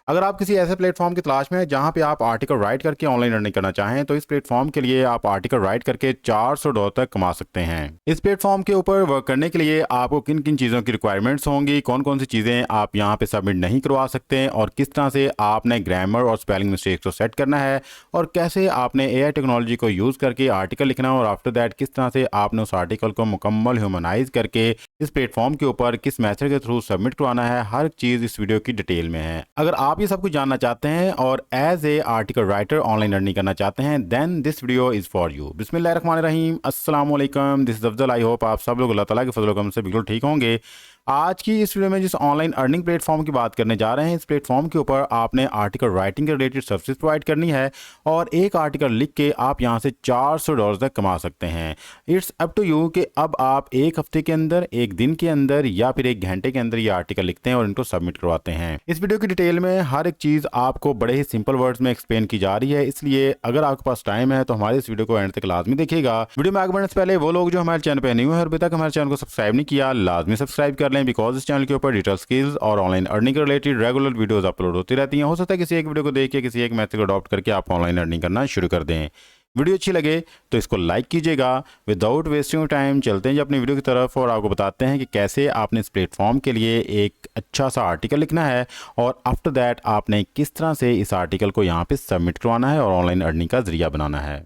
अगर आप किसी ऐसे प्लेटफॉर्म की तलाश में हैं जहां पे आप आर्टिकल राइट करके ऑनलाइन अर्निंग करना चाहें तो इस प्लेटफॉर्म के लिए आप आर्टिकल राइट करके $400 तक कमा सकते हैं। इस प्लेटफॉर्म के ऊपर वर्क करने के लिए आपको किन किन चीज़ों की रिक्वायरमेंट्स होंगी, कौन कौन सी चीज़ें आप यहां पे सबमिट नहीं करवा सकते और किस तरह से आपने ग्रामर और स्पेलिंग मिस्टेक्स को सेट करना है और कैसे आपने AI टेक्नोलॉजी को यूज़ करके आर्टिकल लिखना और आफ्टर दैट किस तरह से आपने उस आर्टिकल को मुकम्मल ह्यूमनाइज करके इस प्लेटफॉर्म के ऊपर किस मेथड के थ्रू सबमिट करवाना है, हर चीज़ इस वीडियो की डिटेल में है। अगर आप ये सब कुछ जानना चाहते हैं और as a article writer online earning करना चाहते हैं then this video is for you. बिस्मिल्लाहिर्रहमानिर्रहीम, अस्सलाम वालेकुम, this is Afzal. I hope आप सब लोग अल्लाह ताला के फजल करम से बिल्कुल ठीक होंगे। आज की इस वीडियो में जिस ऑनलाइन अर्निंग प्लेटफॉर्म की बात करने जा रहे हैं, इस प्लेटफॉर्म के ऊपर आपने आर्टिकल राइटिंग के रिलेटेड सर्विस प्रोवाइड करनी है और एक आर्टिकल लिख के आप यहां से $400 तक कमा सकते हैं। इट्स अप टू यू कि अब आप एक हफ्ते के अंदर, एक दिन के अंदर या फिर एक घंटे के अंदर ये आर्टिकल लिखते हैं और इनको सबमिट करवाते हैं। इस वीडियो की डिटेल में हर एक चीज़ आपको बड़े ही सिंपल वर्ड्स में एक्सप्लेन की जा रही है, इसलिए अगर आपके पास टाइम है तो हमारे इस वीडियो को एंड तक लाजमी देखिएगा। वीडियो में आगे बढ़ने से पहले वो लोग जो हमारे चैनल पर न्यू है और अभी तक हमारे चैनल को सब्सक्राइब नहीं किया, लाजमी सब्सक्राइब कर लें, बिकॉज इस चैनल के ऊपर डिजिटल स्किल्स और ऑनलाइन अर्निंग के रिलेटेड रेगुलर वीडियोस अपलोड होती रहती हैं। हो सकता है किसी एक वीडियो को देख के किसी एक मेथड को अडॉप्ट करके आप ऑनलाइन अर्निंग करना शुरू कर दें। वीडियो अच्छी लगे तो इसको लाइक कीजिएगा। विदाउट वेस्टिंग टाइम चलते हैं जी अपनी वीडियो की तरफ और आपको बताते हैं कि कैसे आपने इस प्लेटफॉर्म के लिए एक अच्छा सा आर्टिकल लिखना है और आफ्टर दैट आपने किस तरह से इस आर्टिकल को यहाँ पे सबमिट करवाना है और ऑनलाइन अर्निंग का जरिया बनाना है।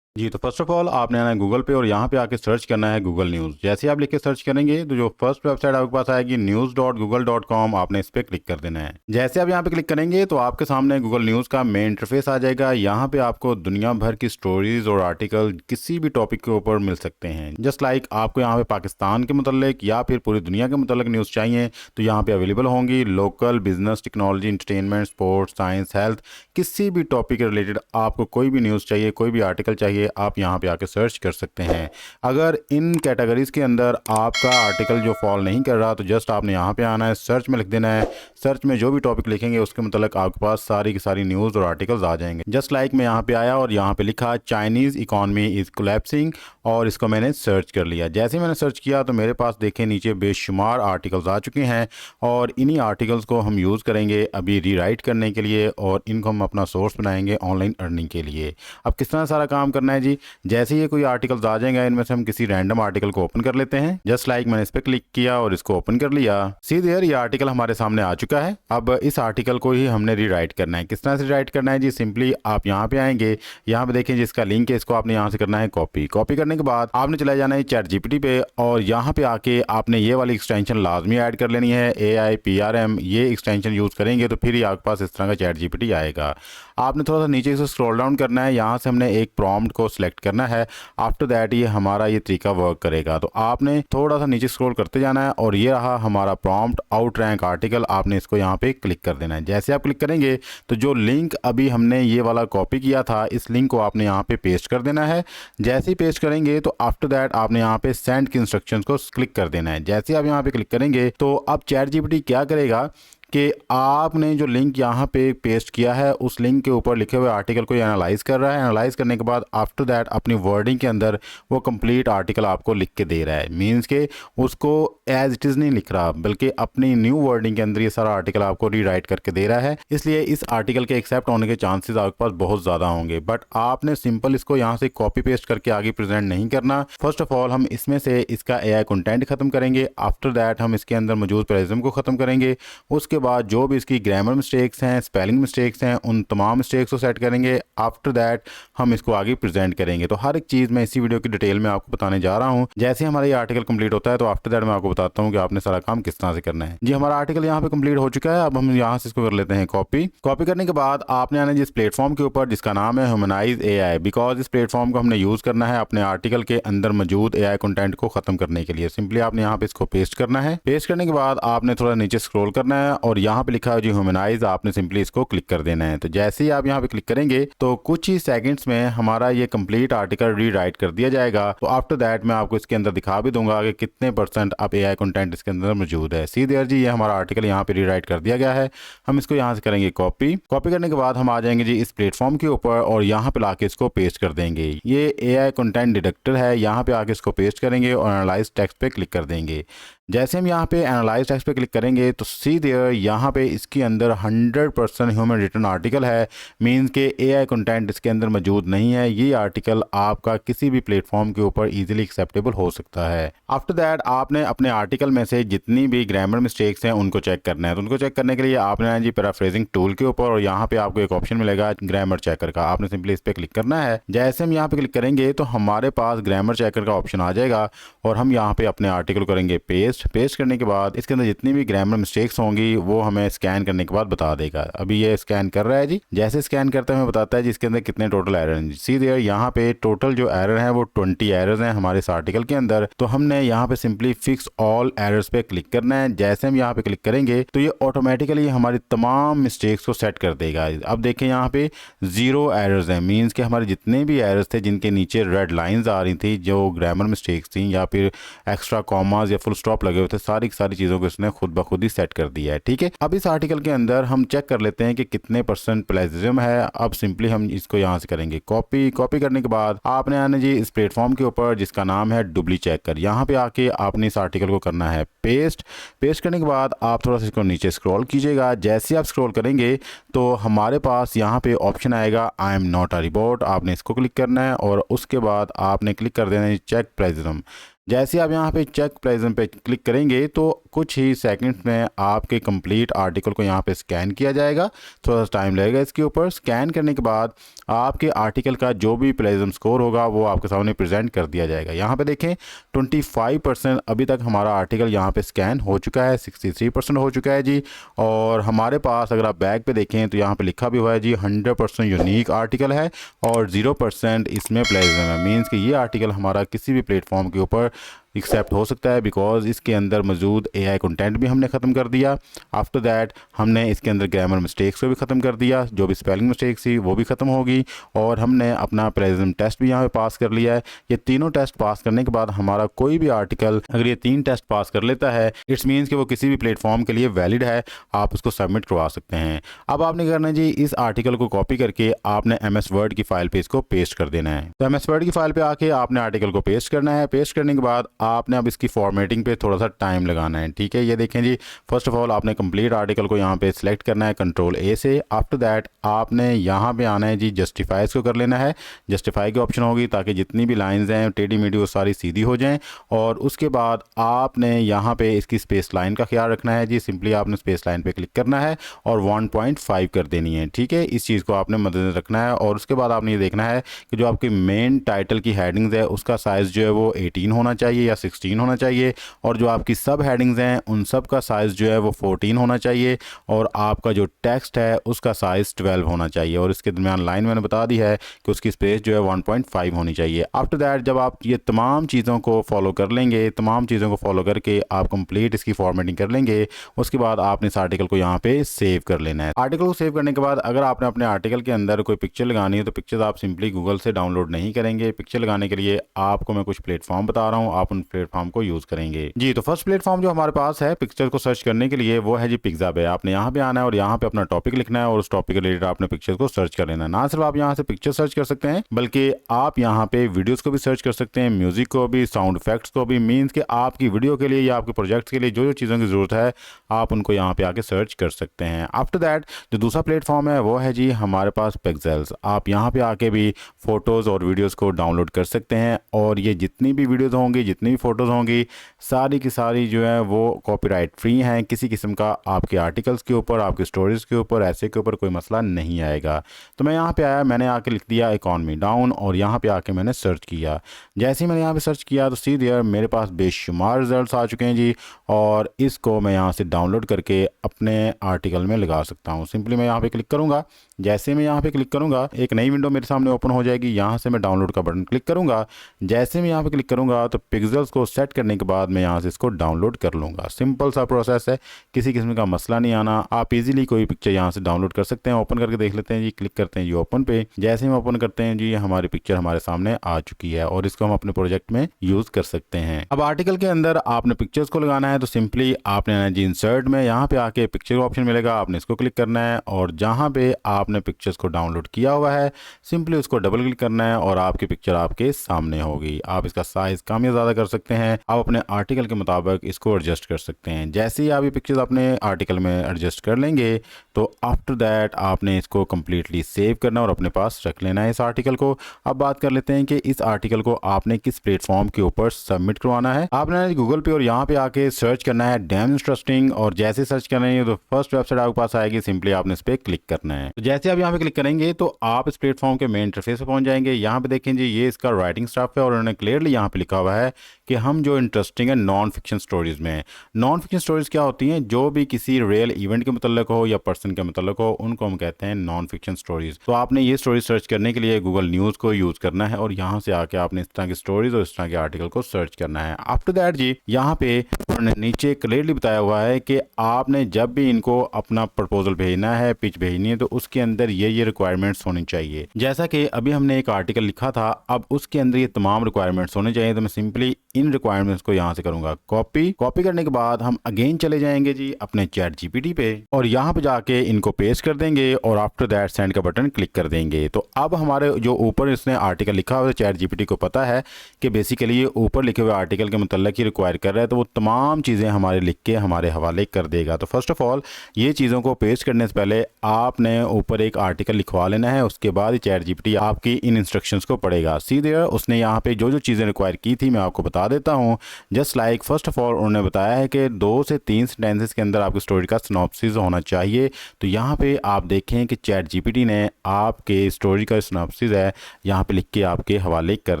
जी, तो फर्स्ट ऑफ ऑल आपने आना है गूगल पे और यहाँ पे आके सर्च करना है गूगल न्यूज़। जैसे आप लिख के सर्च करेंगे तो जो फर्स्ट वेबसाइट आपके पास आएगी news.google.com, आपने इस पर क्लिक कर देना है। जैसे आप यहाँ पे क्लिक करेंगे तो आपके सामने गूगल न्यूज़ का मेन इंटरफेस आ जाएगा। यहाँ पे आपको दुनिया भर की स्टोरीज और आर्टिकल किसी भी टॉपिक के ऊपर मिल सकते हैं। जस्ट लाइक आपको यहाँ पे पाकिस्तान के मुतल्लिक या फिर पूरी दुनिया के मुतल्लिक न्यूज़ चाहिए तो यहाँ पे अवेलेबल होंगी। Local, business, technology, entertainment, sports, science, health, किसी भी टॉपिक के रिलेटेड आपको कोई भी न्यूज़ चाहिए, कोई भी आर्टिकल चाहिए, आप यहाँ पे आके सर्च कर सकते हैं। अगर इन कैटेगरीज के अंदर आपका आर्टिकल जो फॉल नहीं कर रहा तो जस्ट आपने यहाँ पे आना है, सर्च में लिख देना है। सर्च में जो भी टॉपिक लिखेंगे उसके मतलब आपके पास सारी की सारी न्यूज़ और आर्टिकल्स आ जाएंगे। जस्ट लाइक मैं यहाँ पे आया और यहाँ पे लिखा चाइनीज़ इकॉनमी इज़ कोलैप्सिंग और इसको मैंने सर्च कर लिया। जैसे मैंने सर्च किया तो मेरे पास देखें नीचे बेशुमार आर्टिकल्स आ चुके हैं और इन्हीं आर्टिकल्स को हम यूज़ करेंगे अभी रीराइट करने के लिए और इनको हम अपना सोर्स बनाएंगे ऑनलाइन अर्निंग के लिए। अब किस तरह सारा काम करना है जी, जैसे ये कोई आर्टिकल्स आ जाएंगे इनमें से हम किसी रैंडम आर्टिकल को ओपन कर लेते हैं। जस्ट लाइक मैंने इस पर क्लिक किया और इसको ओपन कर लिया। सी देयर, ये आर्टिकल हमारे सामने आ चुका है। अब इस आर्टिकल को ही हमने रीराइट करना है। किस तरह से रीराइट करना है जी, सिंपली आप यहाँ पे आएंगे, यहाँ पे देखें जिसका लिंक है इसको आपने यहाँ से करना है कॉपी। कॉपी करने के बाद आपने चला जाना है चैट जीपीटी पे और यहाँ पे आके आपने ये वाली एक्सटेंशन लाजमी ऐड कर लेनी है, AIPRM। ये एक्सटेंशन यूज़ करेंगे तो फिर ही आपके पास इस तरह का चैट जीपीटी आएगा। आपने थोड़ा सा नीचे से स्क्रॉल डाउन करना है, यहाँ से हमने एक प्रॉम्प्ट को सिलेक्ट करना है। आफ्टर दैट ये हमारा ये तरीका वर्क करेगा। तो आपने थोड़ा सा नीचे स्क्रॉल करते जाना है और ये रहा हमारा प्रॉम्प्ट आउट रैंक आर्टिकल। आपने इसको यहाँ पे क्लिक कर देना है। जैसे आप क्लिक करेंगे तो जो लिंक अभी हमने ये वाला कॉपी किया था इस लिंक को आपने यहाँ पे पेस्ट कर देना है। जैसे ही पेस्ट करेंगे तो आफ्टर दैट आपने यहाँ पे सेंड की इंस्ट्रक्शंस को क्लिक कर देना है। जैसे आप यहाँ पे क्लिक करेंगे तो अब चैट जीपीटी क्या करेगा कि आपने जो लिंक यहाँ पे पेस्ट किया है उस लिंक के ऊपर लिखे हुए आर्टिकल को एनालाइज कर रहा है। एनालाइज करने के बाद आफ्टर दैट अपनी वर्डिंग के अंदर वो कंप्लीट आर्टिकल आपको लिख के दे रहा है। मींस के उसको एज इट इज़ नहीं लिख रहा बल्कि अपनी न्यू वर्डिंग के अंदर ये सारा आर्टिकल आपको रीराइट करके दे रहा है। इसलिए इस आर्टिकल के एक्सेप्ट होने के चांसेस आपके पास बहुत ज़्यादा होंगे। बट आपने सिंपल इसको यहाँ से कॉपी पेस्ट करके आगे प्रेजेंट नहीं करना। फर्स्ट ऑफ ऑल हम इसमें से इसका AI कंटेंट खत्म करेंगे। आफ्टर दैट हम इसके अंदर मौजूद प्लेजरिज्म को ख़त्म करेंगे। उसके बाद जो भी इसकी ग्रामर मिस्टेक्स हैं, स्पेलिंग मिस्टेक्स हैं, उन तमाम मिस्टेक्स को सेट करेंगे। आफ्टर दैट हम इसको आगे प्रेजेंट करेंगे। तो हर एक चीज़ मैं इसी वीडियो की डिटेल में आपको बताने जा रहा हूँ। जैसे हमारा ये आर्टिकल कंप्लीट होता है तो आफ्टर दैट मैं आपको बताता हूँ कि आपने सारा काम किस तरह से करना है। जी, हमारा आर्टिकल यहाँ पे कंप्लीट हो चुका है। अब हम यहाँ से इसको कर लेते हैं कॉपी। कॉपी करने के बाद आपने आना जिस प्लेटफॉर्म के ऊपर जिसका नाम है ह्यूमनाइज AI, बिकॉज इस प्लेटफॉर्म को हमने यूज़ करना है अपने आर्टिकल के अंदर मौजूद AI कंटेंट को खत्म करने के लिए। सिंपली आपने यहाँ पे इसको पेस्ट करना है। पेस्ट करने के बाद आपने थोड़ा नीचे स्क्रॉल करना है और यहाँ पे लिखा है जी ह्यूमनाइज, आपने सिंपली इसको क्लिक कर देना है। तो जैसे ही आप यहाँ पे क्लिक करेंगे तो कुछ ही सेकंड्स में हमारा ये कंप्लीट आर्टिकल रीराइट कर दिया जाएगा। तो आफ्टर दैट मैं आपको इसके अंदर दिखा भी दूंगा कि कितने % अब AI कंटेंट इसके अंदर मौजूद है। सी देयर जी, ये हमारा आर्टिकल यहाँ पे रीराइट कर दिया गया है। हम इसको यहाँ से करेंगे कॉपी करने के बाद हम आ जाएंगे जी इस प्लेटफॉर्म के ऊपर और यहाँ पे लाके इसको पेस्ट कर देंगे। ये AI कंटेंट डिटेक्टर है, यहाँ पे आके इसको पेस्ट करेंगे और एनालाइज टेक्स्ट पे क्लिक कर देंगे। जैसे हम यहाँ पे एनालाइज टेक्स्ट पे क्लिक करेंगे तो सी देयर यहाँ पे इसके अंदर 100% ह्यूमन रिटन आर्टिकल है, मीन्स के AI कंटेंट इसके अंदर मौजूद नहीं है। ये आर्टिकल आपका किसी भी प्लेटफॉर्म के ऊपर इजीली एक्सेप्टेबल हो सकता है। आफ्टर दैट आपने अपने आर्टिकल में से जितनी भी ग्रामर मिस्टेक्स हैं उनको चेक करना है। तो उनको चेक करने के लिए आपने आना जी पैराफ्रेजिंग टूल के ऊपर और यहाँ पे आपको एक ऑप्शन मिलेगा ग्रामर चेकर का, आपने सिंपली इस पर क्लिक करना है। जैसे हम यहाँ पे क्लिक करेंगे तो हमारे पास ग्रामर चेकर का ऑप्शन आ जाएगा और हम यहाँ पे अपने आर्टिकल करेंगे पेस्ट करने के बाद इसके अंदर जितनी भी ग्रामर मिस्टेक्स होंगी वो हमें स्कैन करने के बाद बता देगा। अभी ये स्कैन कर रहा है जी, जैसे स्कैन करते हैं हमें बताता है जी इसके अंदर कितने टोटल एरर हैं। सी देयर यहाँ पे टोटल जो एरर है वो 20 एरर्स हैं हमारे इस आर्टिकल के अंदर। तो हमने यहाँ पे सिंपली फिक्स ऑल एरर्स पे क्लिक करना है। जैसे हम यहाँ पे क्लिक करेंगे तो ये ऑटोमेटिकली हमारी तमाम मिस्टेक्स को सेट कर देगा। अब देखें यहाँ पे 0 एरर्स हैं, मीन्स के हमारे जितने भी एरर्स थे जिनके नीचे रेड लाइंस आ रही थी, जो ग्रामर मिस्टेक्स थी या फिर एक्स्ट्रा कॉमास या फुल स्टॉप लगे हुए थे, सारी चीज़ों को इसने खुद ब खुद ही सेट कर दिया है। ठीक है, अब इस आर्टिकल के अंदर हम चेक कर लेते हैं कि कितने % प्लेजिज्म है। अब सिंपली हम इसको यहाँ से करेंगे कॉपी करने के बाद आपने आना जी इस प्लेटफॉर्म के ऊपर जिसका नाम है डुबली चेकर। यहाँ पे आके आपने इस आर्टिकल को करना है पेस्ट करने के बाद आप थोड़ा सा इसको नीचे स्क्रॉल कीजिएगा। जैसे आप स्क्रॉल करेंगे तो हमारे पास यहाँ पे ऑप्शन आएगा I am not a report, आपने इसको क्लिक करना है और उसके बाद आपने क्लिक कर देना है चेक प्लेजिज्म। जैसे आप यहाँ पे चेक प्लेजिज्म पे क्लिक करेंगे तो कुछ ही सेकंड्स में आपके कंप्लीट आर्टिकल को यहाँ पे स्कैन किया जाएगा। थोड़ा सा टाइम लगेगा इसके ऊपर। स्कैन करने के बाद आपके आर्टिकल का जो भी प्लेजिज्म स्कोर होगा वो आपके सामने प्रेजेंट कर दिया जाएगा। यहाँ पे देखें 25% अभी तक हमारा आर्टिकल यहाँ पे स्कैन हो चुका है, 63% हो चुका है जी। और हमारे पास अगर आप बैक पे देखें तो यहाँ पे लिखा भी हुआ है जी 100% यूनिक आर्टिकल है और 0% इसमें प्लेजिज्म है, मीन्स कि ये आर्टिकल हमारा किसी भी प्लेटफॉर्म के ऊपर एक्सेप्ट हो सकता है बिकॉज इसके अंदर मौजूद AI कंटेंट भी हमने ख़त्म कर दिया। आफ्टर दैट हमने इसके अंदर ग्रामर मिस्टेक्स को भी ख़त्म कर दिया, जो भी स्पेलिंग मिस्टेक्स थी वो भी ख़त्म होगी और हमने अपना प्लेजिज्म टेस्ट भी यहाँ पे पास कर लिया है। ये तीनों टेस्ट पास करने के बाद हमारा कोई भी आर्टिकल अगर ये 3 टेस्ट पास कर लेता है इट्स मीन्स कि वो किसी भी प्लेटफॉर्म के लिए वैलिड है, आप उसको सबमिट करवा सकते हैं। अब आपने करना है जी इस आर्टिकल को कॉपी करके आपने MS वर्ड की फाइल पे इसको पेस्ट कर देना है। तो MS वर्ड की फाइल पे आके आपने आर्टिकल को पेस्ट करना है। पेस्ट करने के बाद आपने अब इसकी फॉर्मेटिंग पे थोड़ा सा टाइम लगाना है। ठीक है, ये देखें जी, फर्स्ट ऑफ ऑल आपने कंप्लीट आर्टिकल को यहाँ पे सिलेक्ट करना है Ctrl+A से। आफ्टर दैट आपने यहाँ पे आना है जी जस्टिफाइज को कर लेना है। जस्टिफाई की ऑप्शन होगी ताकि जितनी भी लाइंस हैं टेढ़ी मेढ़ी वो सारी सीधी हो जाएं। और उसके बाद आपने यहाँ पे इसकी स्पेस लाइन का ख्याल रखना है जी। सिंपली आपने स्पेस लाइन पे क्लिक करना है और 1.5 कर देनी है। ठीक है, इस चीज़ को आपने मद्देनजर रखना है। और उसके बाद आपने ये देखना है कि जो आपकी मेन टाइटल की हेडिंग्स है उसका साइज़ जो है वो 18 होना चाहिए या 16 होना चाहिए और जो आपकी सब हेडिंग्स हैं उन सब का साइज़ जो है वो 14 होना चाहिए और आपका जो टेक्स्ट है उसका साइज़ 12 होना चाहिए। और इसके दरमियान लाइन मैंने बता दी है कि उसकी स्पेस जो है 1.5 होनी चाहिए। आफ्टर दैट जब आप ये तमाम चीज़ों को फॉलो कर लेंगे, तमाम चीज़ों को फॉलो करके आप कंप्लीट इसकी फॉर्मेटिंग कर लेंगे, उसके बाद आपने इस आर्टिकल को यहाँ पे सेव कर लेना है। आर्टिकल को सेव करने के बाद अगर आपने अपने आर्टिकल के अंदर कोई पिक्चर लगानी है तो पिक्चर्स आप सिंपली गूगल से डाउनलोड नहीं करेंगे। पिक्चर लगाने के लिए आपको मैं कुछ प्लेटफॉर्म बता रहा हूँ, आप उन प्लेटफॉर्म को यूज़ करेंगे जी। तो फर्स्ट प्लेटफॉर्म जो हमारे पास है पिक्चर को सर्च करने के लिए वो है जी पिक्साबे। आपने यहाँ पे आना है और यहाँ पे अपना टॉपिक लिखना है और उस टॉपिक के रिलेटेड आपने पिक्चर को सर्च कर लेना है। ना सिर्फ आप यहाँ से पिक्चर सर्च कर सकते हैं बल्कि आप यहाँ पे वीडियोस को भी सर्च कर सकते हैं, म्यूजिक को भी, साउंड इफेक्ट्स को भी, मीन्स कि आपकी वीडियो के लिए या आपके प्रोजेक्ट्स के लिए जो जो चीज़ों की ज़रूरत है आप उनको यहाँ पे आके सर्च कर सकते हैं। आफ्टर दैट जो दूसरा प्लेटफॉर्म है वो है जी हमारे पास पिक्सेल्स। आप यहाँ पे आके भी फ़ोटोज़ और वीडियोज़ को डाउनलोड कर सकते हैं और ये जितनी भी वीडियोज़ होंगी, जितनी भी फ़ोटोज़ होंगी, सारी की सारी जो है वो कॉपीराइट फ्री हैं। किसी किस्म का आपके आर्टिकल्स के ऊपर, आपके स्टोरीज़ के ऊपर, ऐसे के ऊपर कोई मसला नहीं आएगा। तो मैं यहाँ पे आया, मैंने आके लिख दिया इकॉनमी डाउन और यहाँ पे आके मैंने सर्च किया। जैसे ही मैंने यहाँ पे सर्च किया तो सीधे मेरे पास बेशुमार रिजल्ट्स आ चुके हैं जी और इसको मैं यहाँ से डाउनलोड करके अपने आर्टिकल में लगा सकता हूँ। सिंपली मैं यहाँ पे क्लिक करूँगा। जैसे मैं यहाँ पे क्लिक करूँगा एक नई विंडो मेरे सामने ओपन हो जाएगी। यहाँ से मैं डाउनलोड का बटन क्लिक करूँगा। जैसे मैं यहाँ पे क्लिक करूँगा तो पिक्सेल आर्टिकल्स को सेट करने के बाद मैं यहाँ से इसको डाउनलोड कर लूँगा। सिंपल सा प्रोसेस है, किसी किस्म का मसला नहीं आना। आप इजीली कोई पिक्चर यहाँ से डाउनलोड कर सकते हैं। ओपन करके देख लेते हैं जी, क्लिक करते हैं जी ओपन पे। जैसे हम ओपन करते हैं जी, हमारी पिक्चर हमारे सामने आ चुकी है और इसको हम अपने प्रोजेक्ट में यूज कर सकते हैं। अब आर्टिकल के अंदर आपने पिक्चर्स को लगाना है, तो सिंपली आपने आना जी इंसर्ट में, यहाँ पे आके पिक्चर का ऑप्शन मिलेगा, आपने इसको क्लिक करना है और जहाँ पे आपने पिक्चर्स को डाउनलोड किया हुआ है सिंपली उसको डबल क्लिक करना है और आपकी पिक्चर आपके सामने होगी। आप इसका साइज कम या ज़्यादा कर सकते हैं, आप अपने आर्टिकल के मुताबिक इसको एडजस्ट कर सकते हैं। जैसे ही आप ये पिक्चर्स अपने आर्टिकल में एडजस्ट कर लेंगे तो आफ्टर दैट आपने इसको कम्प्लीटली सेव करना और अपने पास रख लेना है इस आर्टिकल को। अब बात कर लेते हैं कि इस आर्टिकल को आपने किस प्लेटफॉर्म के ऊपर सबमिट करवाना है। आपने गूगल पे और यहाँ पे आके सर्च करना है डैम इंटरेस्टिंग, और जैसे सर्च करेंगे तो फर्स्ट वेबसाइट आपके पास आएगी, सिंपली आपने इस पर क्लिक करना है। तो जैसे आप यहाँ पे क्लिक करेंगे तो आप इस प्लेटफॉर्म के मेन इंटरफेस पे पहुंच जाएंगे। यहाँ पे देखें जी, ये इसका राइटिंग स्टाफ है और उन्होंने क्लियरली यहाँ पे लिखा हुआ है कि हम जो इंटरेस्टिंग है नॉन फिक्शन स्टोरीज में। नॉन फिक्शन स्टोरीज क्या होती हैं? जो भी किसी रियल इवेंट के मतलब हो या पर्सन के मतलब हो, उनको हम कहते हैं नॉन फिक्शन स्टोरीज। तो आपने ये स्टोरी सर्च करने के लिए गूगल न्यूज़ को यूज़ करना है और यहाँ से आके आपने इस तरह की स्टोरीज और इस तरह के आर्टिकल को सर्च करना है। आफ्टर दैट जी, यहाँ पे उन्होंने नीचे क्लियरली बताया हुआ है कि आपने जब भी इनको अपना प्रपोजल भेजना है, पिच भेजनी है, तो उसके अंदर ये रिक्वायरमेंट्स होनी चाहिए। जैसा कि अभी हमने एक आर्टिकल लिखा था, अब उसके अंदर ये तमाम रिक्वायरमेंट्स होने चाहिए। तो मैं सिंपली इन रिक्वायरमेंट्स को यहाँ से करूंगा कॉपी करने के बाद हम अगेन चले जाएंगे जी अपने चैट जीपीटी पे और यहाँ पे जाके इनको पेस्ट कर देंगे और आफ्टर दैट सेंड का बटन क्लिक कर देंगे। तो अब हमारे जो ऊपर इसने आर्टिकल लिखा हुआ है, चैट जीपीटी को पता है कि बेसिकली ये ऊपर लिखे हुए आर्टिकल के मतलब ही रिक्वायर कर रहा है, तो वो तमाम चीज़ें हमारे लिख के हमारे हवाले कर देगा। तो फर्स्ट ऑफ ऑल ये चीज़ों को पेस्ट करने से पहले आपने ऊपर एक आर्टिकल लिखवा लेना है, उसके बाद चैट जीपीटी आपकी इन इंस्ट्रक्शंस को पढ़ेगा। सीधे उसने यहाँ पे जो जो चीज़ें रिक्वायर की थी मैं आपको बता देता हूँ। Just like first of all उन्होंने बताया है कि 2 से 3 सेंटेंसेस के अंदर आपकी स्टोरी का सिनॉप्सिस होना चाहिए। तो यहाँ पे आप देखें कि चैट जीपीटी ने आपके स्टोरी का सिनॉप्सिस है यहाँ पे लिख के आपके हवाले कर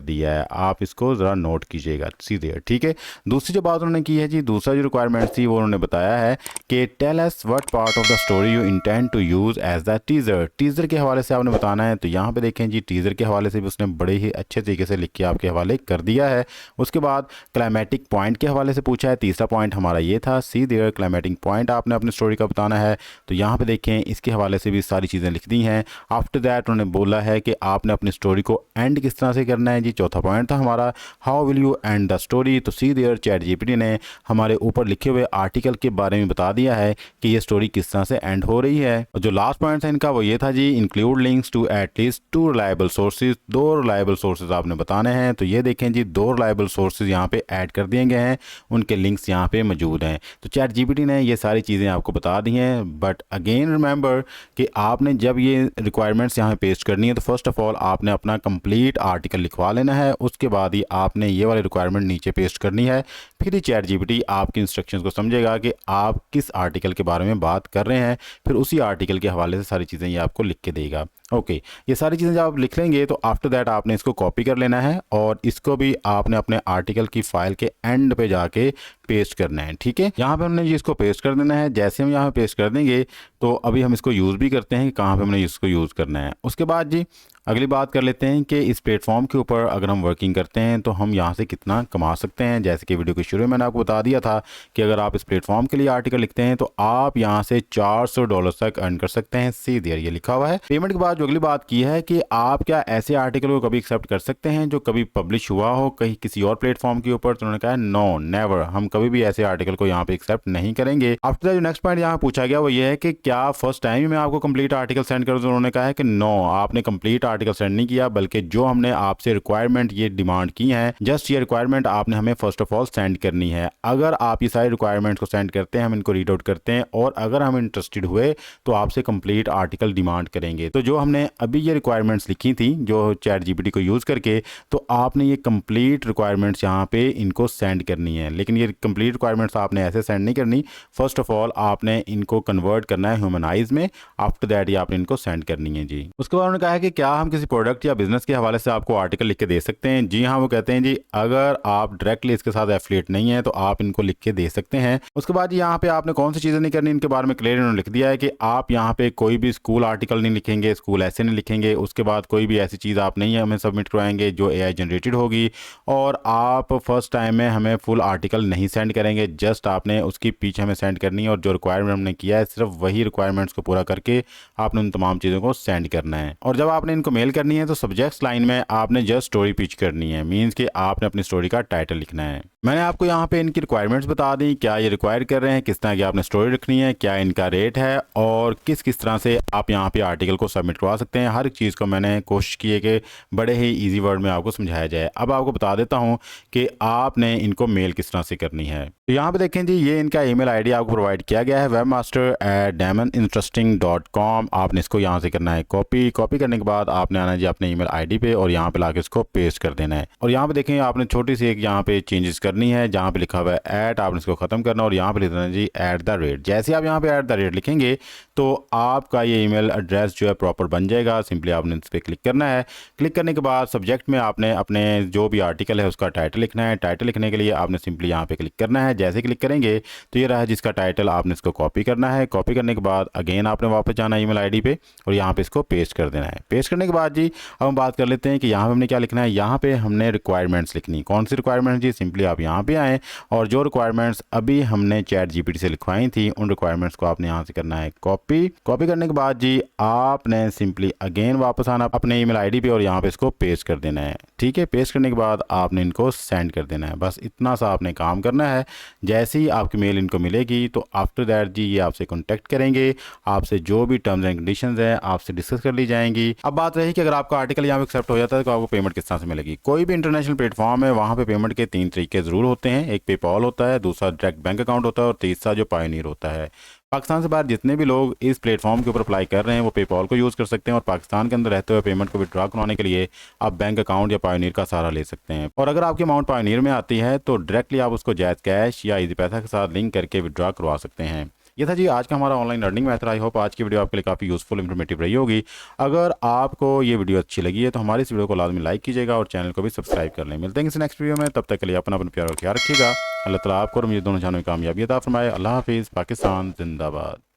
दिया है। आप इसको ज़रा नोट कीजिएगा सीधे, ठीक है। दूसरी जो बात उन्होंने की है जी, दूसरा जो रिक्वायरमेंट थी वो उन्होंने बताया है कि tell us what part of the story you intend to use as the teaser. Teaser के हवाले से आपने बताना है। तो यहाँ पे देखें जी, टीज़र के हवाले से भी उसने बड़े ही अच्छे तरीके से लिख के आपके हवाले कर दिया है। उसके बाद क्लाइमेटिक पॉइंट के हवाले से पूछा है। तीसरा पॉइंट हमारा ये था, सी देयर क्लाइमेटिक पॉइंट आपने अपनी स्टोरी का बताना है। तो यहाँ पे देखें इसके हवाले से भी सारी चीज़ें लिख दी हैं। आफ्टर दैट उन्होंने बोला है कि आपने अपनी स्टोरी को एंड किस तरह से करना है जी। चौथा पॉइंट था हमारा, how will you and the story. तो सी देयर चैट जीपीटी ने हमारे ऊपर लिखे हुए आर्टिकल के बारे में बता दिया है कि ये स्टोरी किस तरह से एंड हो रही है। और जो लास्ट पॉइंट था इनका वो ये था जी, include links to at least 2 reliable sources. 2 reliable sources आपने बताने हैं। तो ये देखें जी, 2 रिलायबल सोर्सेज यहाँ पे ऐड कर दिए गए हैं, उनके लिंक्स यहाँ पे मौजूद हैं। तो चैट जीपीटी ने ये सारी चीज़ें आपको बता दी हैं। बट अगेन रिमेंबर कि आपने जब ये रिक्वायरमेंट्स यहाँ पेस्ट करनी है तो फर्स्ट ऑफ ऑल आपने अपना कंप्लीट आर्टिकल लिखवा लेना है, उसके बाद ही आपने ये वाली रिक्वायरमेंट नीचे पेस्ट करनी है। फिर ही चैट जीपीटी आपकी इंस्ट्रक्शंस को समझेगा कि आप किस आर्टिकल के बारे में बात कर रहे हैं, फिर उसी आर्टिकल के हवाले से सारी चीज़ें ये आपको लिख के देगा। ओके, ये सारी चीज़ें जब आप लिख लेंगे तो आफ्टर दैट आपने इसको कॉपी कर लेना है और इसको भी आपने अपने आर्टिकल की फाइल के एंड पे जाके पेस्ट करना है, ठीक है। यहाँ पे हमने जी इसको पेस्ट कर देना है। जैसे हम यहाँ पे पेस्ट कर देंगे तो अभी हम इसको यूज़ भी करते हैं कि कहाँ पे हमने इसको यूज़ करना है। उसके बाद जी अगली बात कर लेते हैं कि इस प्लेटफॉर्म के ऊपर अगर हम वर्किंग करते हैं तो हम यहाँ से कितना कमा सकते हैं। जैसे कि वीडियो के शुरू में मैंने आपको बता दिया था कि अगर आप इस प्लेटफॉर्म के लिए आर्टिकल लिखते हैं तो आप यहाँ से $400 तक अर्न कर सकते हैं। सी देयर ये लिखा हुआ है। पेमेंट के बाद जो अगली बात की है कि आप क्या ऐसे आर्टिकल को कभी एक्सेप्ट कर सकते हैं जो कभी पब्लिश हुआ हो कहीं किसी और प्लेटफॉर्म के ऊपर। तो उन्होंने कहा नो नेवर, हम कभी भी ऐसे आर्टिकल को यहाँ पे एक्सेप्ट नहीं करेंगे। आफ्टर जो नेक्स्ट पॉइंट यहाँ पूछा गया वो ये है कि क्या फर्स्ट टाइम ही मैं आपको कंप्लीट आर्टिकल सेंड करूँ। तो उन्होंने कहा है कि नो, आपने कंप्लीट आर्टिकल सेंड नहीं किया, बल्कि जो हमने आपसे रिक्वायरमेंट ये डिमांड की हैं, जस्ट ये रिक्वायरमेंट आपने हमें फर्स्ट ऑफ ऑल सेंड करनी है। अगर आप ये सारी रिक्वायरमेंट्स को सेंड करते हैं, हम इनको रीड आउट करते हैं और अगर हम इंटरेस्टेड हुए तो आपसे कंप्लीट आर्टिकल डिमांड करेंगे। तो जो हमने अभी ये रिक्वायरमेंट्स लिखी थी जो चैट जीपीटी को यूज़ करके, तो आपने ये कंप्लीट रिक्वायरमेंट्स यहाँ पे इनको सेंड करनी है। लेकिन ये कंप्लीट रिक्वायरमेंट्स आपने ऐसे सेंड नहीं करनी। फर्स्ट ऑफ ऑल आपने इनको कन्वर्ट करना है ह्यूमनाइज में, आफ्टर दैट ही आपने इनको सेंड करनी है जी। उसके बाद उन्होंने कहा है कि क्या हम किसी प्रोडक्ट या बिजनेस के हवाले से आपको आर्टिकल लिख के दे सकते हैं। जी हाँ, वो कहते हैं जी अगर आप डायरेक्टली इसके साथ एफिलिएट नहीं है तो आप इनको लिख के दे सकते हैं। उसके बाद यहाँ पे आपने कौन सी चीज़ें नहीं करनी, इनके बारे में क्लियर इन्होंने लिख दिया है कि आप यहाँ पे कोई भी स्कूल आर्टिकल नहीं लिखेंगे, स्कूल ऐसे नहीं लिखेंगे। उसके बाद कोई भी ऐसी चीज़ आप नहीं हमें सबमिट करवाएंगे जो AI जनरेटेड होगी, और आप फर्स्ट टाइम में हमें फुल आर्टिकल नहीं सेंड करेंगे। जस्ट आपने उसकी पीछे हमें सेंड करनी है और जो रिक्वायरमेंट हमने किया है सिर्फ वही रिक्वायरमेंट्स को पूरा करके आपने उन तमाम चीज़ों को सेंड करना है। और जब आपने इनको मेल करनी है तो सब्जेक्ट लाइन में आपने जस्ट स्टोरी पिच करनी है, मीन्स कि आपने अपनी स्टोरी का टाइटल लिखना है। मैंने आपको यहाँ पे इनकी रिक्वायरमेंट्स बता दी, क्या ये रिक्वायर कर रहे हैं, किस तरह की आपने स्टोरी रखनी है, क्या इनका रेट है और किस किस तरह से आप यहाँ पे आर्टिकल को सबमिट करवा सकते हैं। हर एक चीज़ को मैंने कोशिश की है कि बड़े ही इजी वर्ड में आपको समझाया जाए। अब आपको बता देता हूँ कि आपने इनको मेल किस तरह से करनी है। तो यहाँ पे देखें जी, ये इनका ईमेल आईडी आपको प्रोवाइड किया गया है, webmaster@damoninteresting.com। आपने इसको यहाँ से करना है कॉपी करने के बाद आपने आना है जी अपने ईमेल आईडी पे और यहाँ पे लाके इसको पेस्ट कर देना है। और यहाँ पे देखें आपने छोटी सी एक यहाँ पे चेंजेस करनी है, जहाँ पे लिखा हुआ है ऐट, आपने इसको खत्म करना और यहाँ पे लिखना है जी @। जैसे आप यहाँ पे @ लिखेंगे तो आपका ये ईमेल एड्रेस जो है प्रॉपर बन जाएगा। सिंपली आपने इस पर क्लिक करना है। क्लिक करने के बाद सब्जेक्ट में आपने अपने जो भी आर्टिकल है उसका टाइटल लिखना है। टाइटल लिखने के लिए आपने सिंपली यहाँ पे क्लिक करना है। जैसे क्लिक करेंगे तो ये रहा जिसका टाइटल, आपने इसको कॉपी करना है। कॉपी करने के बाद अगेन आपने वापस जाना है ईमेल आईडी पे और यहाँ पे इसको पेस्ट कर देना है। पेस्ट करने के बाद जी अब हम बात कर लेते हैं कि यहाँ पे हमने क्या लिखना है। यहाँ पे हमने रिक्वायरमेंट्स लिखनी। कौन सी रिक्वायरमेंट जी? सिंपली आप यहाँ पे आएँ और जो रिक्वायरमेंट्स अभी हमने ChatGPT से लिखवाई थी उन रिक्वायरमेंट्स को आपने यहाँ से करना है कॉपी करने के बाद जी आपने सिंपली अगेन वापस आना अपने ईमेल आईडी पे और यहाँ पे इसको पेस्ट कर देना है। ठीक है, पेस्ट करने के बाद आपने इनको सेंड कर देना है। बस इतना सा आपने काम करना है। जैसे ही आपकी मेल इनको मिलेगी तो आफ्टर दैट जी ये आपसे कॉन्टैक्ट करेंगे, आपसे जो भी टर्म्स एंड कंडीशंस है आपसे डिस्कस कर ली जाएंगी। अब बात रही कि अगर आपका आर्टिकल यहाँ पे एक्सेप्ट हो जाता है तो आपको पेमेंट किस तरह से मिलेगी। कोई भी इंटरनेशनल प्लेटफॉर्म है वहाँ पे पेमेंट के 3 तरीके ज़रूर होते हैं। एक पेपॉल होता है, दूसरा डायरेक्ट बैंक अकाउंट होता है और तीसरा जो पायोनियर होता है। पाकिस्तान से बाहर जितने भी लोग इस प्लेटफॉर्म के ऊपर अप्लाई कर रहे हैं वो पेपॉल को यूज़ कर सकते हैं और पाकिस्तान के अंदर रहते हुए पेमेंट को विड्रॉ करवाने के लिए आप बैंक अकाउंट या पायोनियर का सहारा ले सकते हैं। और अगर आपकी अमाउंट पायोनियर में आती है तो डायरेक्टली आप उसको जायज़ कैश या इजी पैसा के साथ लिंक करके विड्रॉ करवा सकते हैं। ये था जी आज का हमारा online learning method. I hope आज की वीडियो आपके लिए काफ़ी यूज़फुल इन्फॉर्मेटिव रही होगी। अगर आपको ये वीडियो अच्छी लगी है तो हमारी इस वीडियो को लाजमी लाइक कीजिएगा और चैनल को भी सब्सक्राइब कर लें। मिलते हैं किसी नेक्स्ट वीडियो में, तब तक के लिए अपना प्यार और ख्याल रखिएगा। अल्लाह ताला आपको और मुझे दोनों जानों में कामयाबी अता फरमाए। अल्लाह हाफिज़। पाकिस्तान जिंदाबाद।